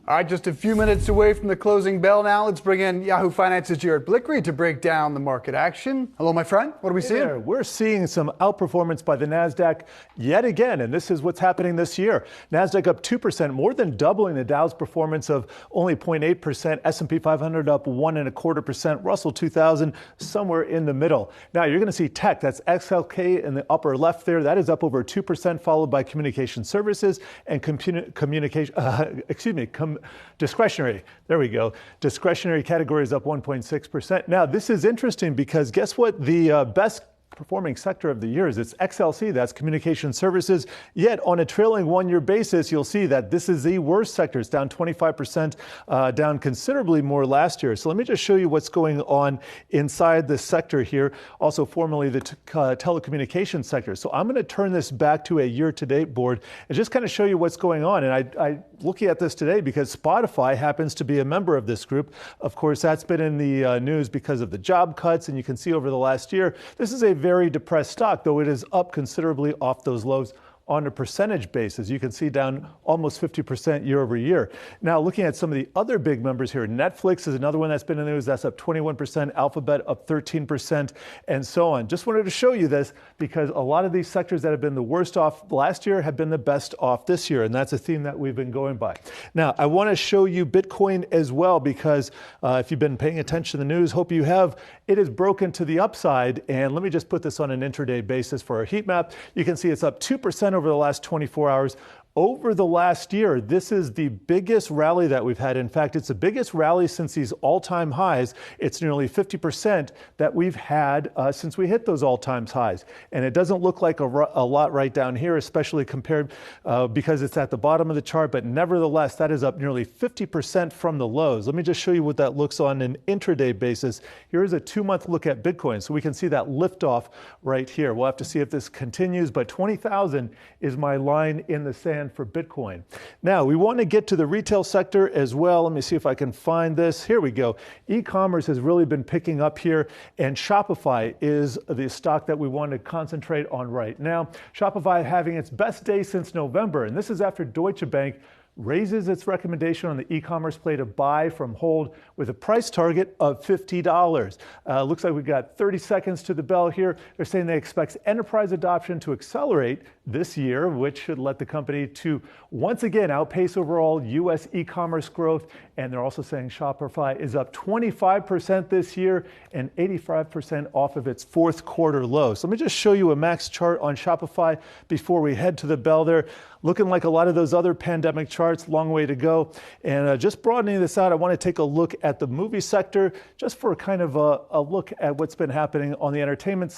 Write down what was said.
All right, just a few minutes away from the closing bell now. Let's bring in Yahoo Finance's Jared Blikre to break down the market action. Hello, my friend. What are we seeing? There. We're seeing some outperformance by the NASDAQ yet again, and this is what's happening this year. NASDAQ up 2%, more than doubling the Dow's performance of only 0.8%. S&P 500 up 1.25%. Russell 2000 somewhere in the middle. Now you're going to see tech. That's XLK in the upper left there. That is up over 2%, followed by communication services and discretionary. There we go. Discretionary category is up 1.6%. Now, this is interesting because guess what? The best performing sector of the year is it's XLC, that's communication services. Yet on a trailing one-year basis, you'll see that this is the worst sector. It's down 25%, down considerably more last year. So let me just show you what's going on inside the sector here, also formerly the telecommunications sector. So I'm going to turn this back to a year-to-date board and just kind of show you what's going on. And I looking at this today because Spotify happens to be a member of this group. Of course, that's been in the news because of the job cuts, and you can see over the last year, this is a very depressed stock, though it is up considerably off those lows on a percentage basis. You can see down almost 50% year over year. Now, looking at some of the other big members here, Netflix is another one that's been in the news. That's up 21%, Alphabet up 13%, and so on. Just wanted to show you this because a lot of these sectors that have been the worst off last year have been the best off this year, and that's a theme that we've been going by. Now, I want to show you Bitcoin as well because if you've been paying attention to the news, hope you have, it is broken to the upside, and let me just put this on an intraday basis for our heat map. You can see it's up 2% over the last 24 hours. Over the last year, this is the biggest rally that we've had. In fact, it's the biggest rally since these all-time highs. It's nearly 50% that we've had since we hit those all-time highs. And it doesn't look like a lot right down here, especially compared because it's at the bottom of the chart. But nevertheless, that is up nearly 50% from the lows. Let me just show you what that looks on an intraday basis. Here is a 2-month look at Bitcoin. So we can see that liftoff right here. We'll have to see if this continues, but 20,000 is my line in the sand for Bitcoin. Now, we want to get to the retail sector as well. Let me see if I can find this. Here we go. E-commerce has really been picking up here, and Shopify is the stock that we want to concentrate on right now. Shopify having its best day since November, and this is after Deutsche Bank raises its recommendation on the e-commerce play to buy from hold with a price target of $50. Looks like we've got 30 seconds to the bell here. They're saying they expect enterprise adoption to accelerate this year, which should let the company to once again outpace overall U.S. e-commerce growth. And they're also saying Shopify is up 25% this year and 85% off of its fourth quarter low. So let me just show you a max chart on Shopify before we head to the bell there. Looking like a lot of those other pandemic charts, long way to go. And just broadening this out, I want to take a look at the movie sector just for kind of a look at what's been happening on the entertainment side.